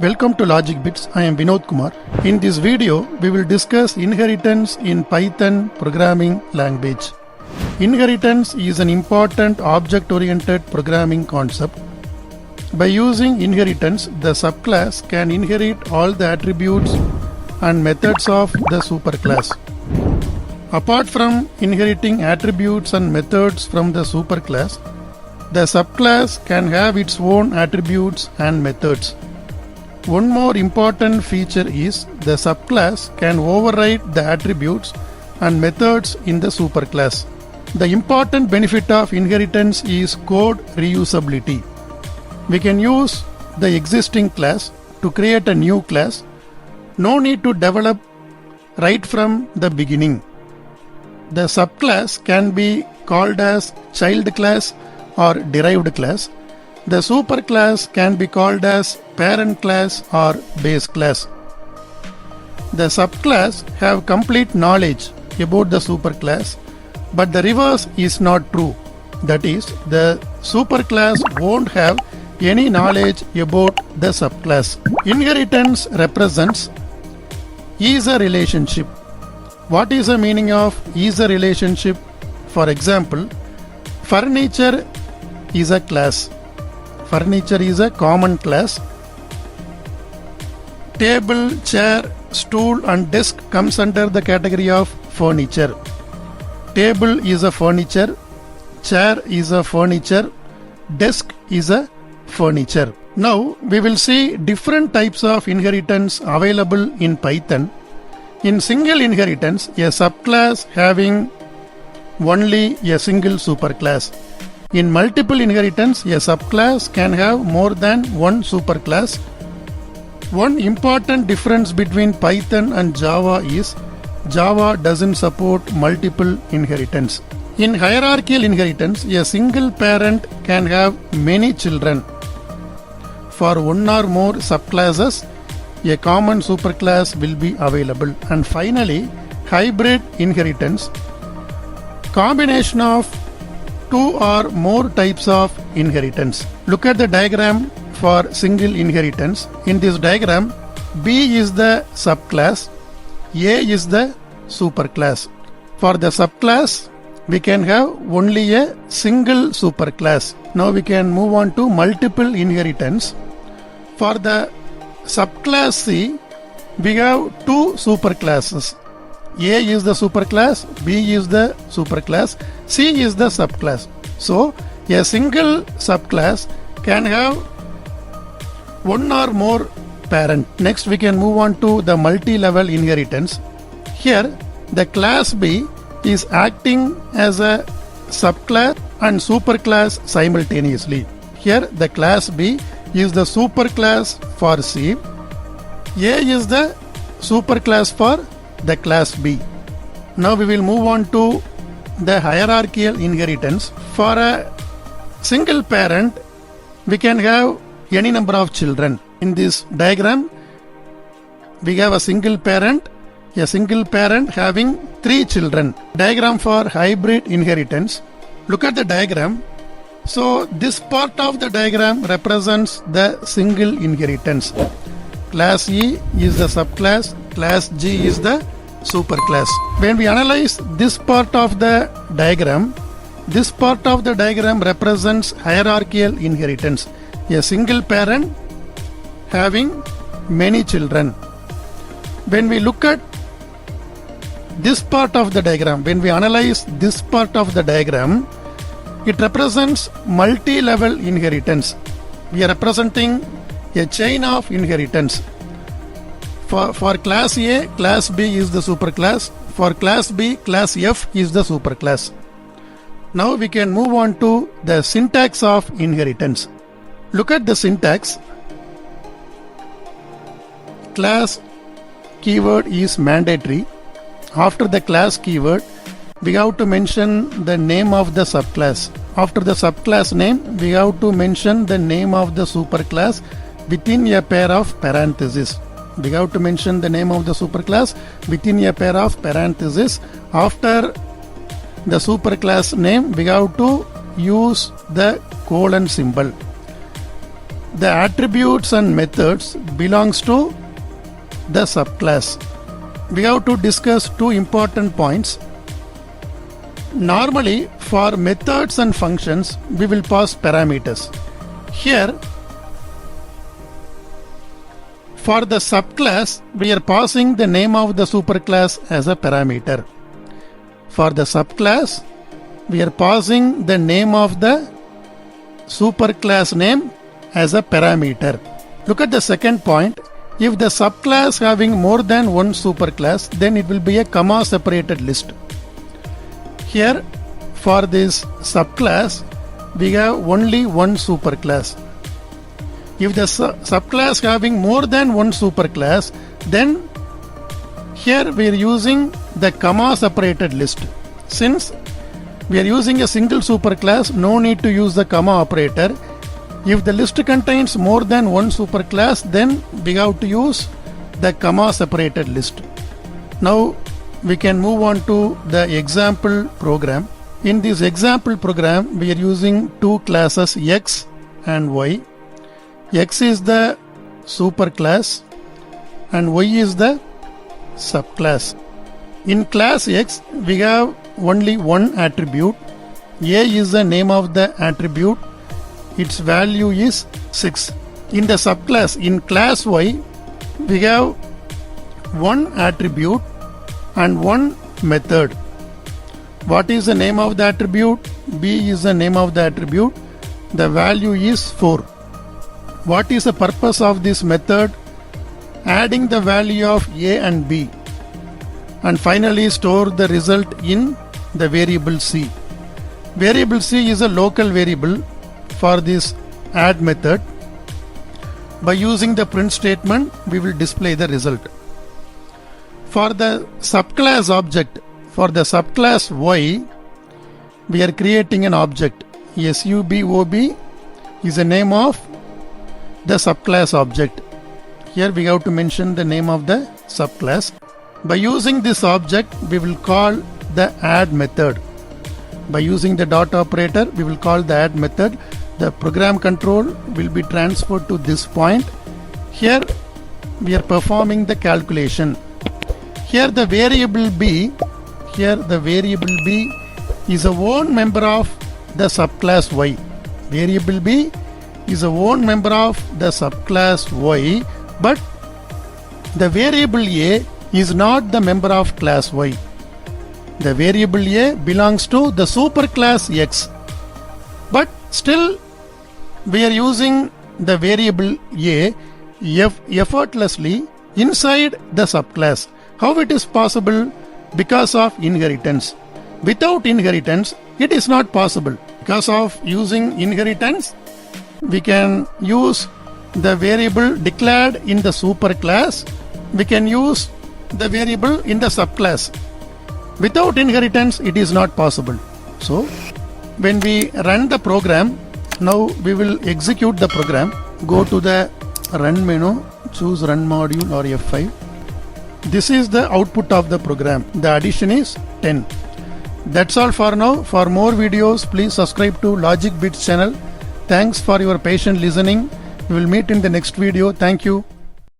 Welcome to Logic Bits. I am Vinod Kumar. In this video, we will discuss inheritance in Python programming language. Inheritance is an important object-oriented programming concept. By using inheritance, the subclass can inherit all the attributes and methods of the superclass. Apart from inheriting attributes and methods from the superclass, the subclass can have its own attributes and methods. One more important feature is the subclass can override the attributes and methods in the superclass. The important benefit of inheritance is code reusability. We can use the existing class to create a new class. No need to develop right from the beginning. The subclass can be called as child class or derived class. The superclass can be called as parent class or base class. The subclass have complete knowledge about the superclass, but the reverse is not true. That is, the superclass won't have any knowledge about the subclass. Inheritance represents is-a relationship. What is the meaning of is-a relationship? For example, furniture is a class. Furniture is a common class. Table, chair, stool and desk comes under the category of furniture. Table is a furniture. Chair is a furniture. Desk is a furniture. Now we will see different types of inheritance available in Python. In single inheritance, a subclass having only a single superclass. In multiple inheritance, a subclass can have more than one superclass. One important difference between Python and Java is Java doesn't support multiple inheritance. In hierarchical inheritance, a single parent can have many children. For one or more subclasses, a common superclass will be available. And finally, hybrid inheritance. Combination of two or more types of inheritance. Look at the diagram for single inheritance. In this diagram, B is the subclass, A is the superclass. For the subclass, we can have only a single superclass. Now we can move on to multiple inheritance. For the subclass C, we have two superclasses. A is the superclass, B is the superclass, C is the subclass. So, a single subclass can have one or more parent. Next, we can move on to the multi-level inheritance. Here, the class B is acting as a subclass and superclass simultaneously. Here, the class B is the superclass for C. A is the superclass for the class B. Now we will move on to the hierarchical inheritance. For a single parent, we can have any number of children. In this diagram, we have a single parent having 3 children. Diagram for hybrid inheritance. Look at the diagram. So this part of the diagram represents the single inheritance. Class E is the subclass, class G is the superclass. When we analyze this part of the diagram represents hierarchical inheritance. A single parent having many children. When we look at this part of the diagram, when we analyze this part of the diagram, it represents multi-level inheritance. We are representing a chain of inheritance. For class A, class B is the superclass. For class B, class F is the superclass. Now we can move on to the syntax of inheritance. Look at the syntax. Class keyword is mandatory. After the class keyword, we have to mention the name of the subclass. After the subclass name, we have to mention the name of the superclass within a pair of parentheses. We have to mention the name of the superclass within a pair of parentheses. After the superclass name, we have to use the colon symbol. The attributes and methods belongs to the subclass. We have to discuss two important points. Normally, for methods and functions, we will pass parameters. Here, for the subclass, we are passing the name of the superclass as a parameter. For the subclass, we are passing the name of the superclass name as a parameter. Look at the second point. If the subclass having more than one superclass, then it will be a comma separated list. Here, for this subclass, we have only one superclass. If the subclass having more than one superclass, then here we are using the comma separated list. Since we are using a single superclass, no need to use the comma operator. If the list contains more than one superclass, then we have to use the comma separated list. Now we can move on to the example program. In this example program, we are using two classes X and Y. X is the superclass and Y is the subclass. In class X, we have only one attribute. A is the name of the attribute. Its value is 6. In the subclass, in class Y, we have one attribute and one method. What is the name of the attribute? B is the name of the attribute. The value is 4. What is the purpose of this method? Adding the value of A and B. And finally store the result in the variable C. Variable C is a local variable for this add method. By using the print statement, we will display the result. For the subclass object, for the subclass Y, we are creating an object. SUBOB is the name of the subclass object. Here we have to mention the name of the subclass. By using this object, we will call the add method. By using the dot operator, we will call the add method. The program control will be transferred to this point. Here we are performing the calculation. Here the variable B is a own member of the subclass Y. Variable B is a own member of the subclass Y, but the variable A is not the member of class Y. The variable A belongs to the superclass X. But still we are using the variable A effortlessly inside the subclass. How it is possible? Because of inheritance. Without inheritance, it is not possible. Because of using inheritance, we can use the variable declared in the superclass. We can use the variable in the subclass. Without inheritance, it is not possible. So, when we run the program, now we will execute the program. Go to the run menu, choose run module or F5. This is the output of the program. The addition is 10. That's all for now. For more videos, please subscribe to Logic Bits channel. Thanks for your patient listening. We will meet in the next video. Thank you.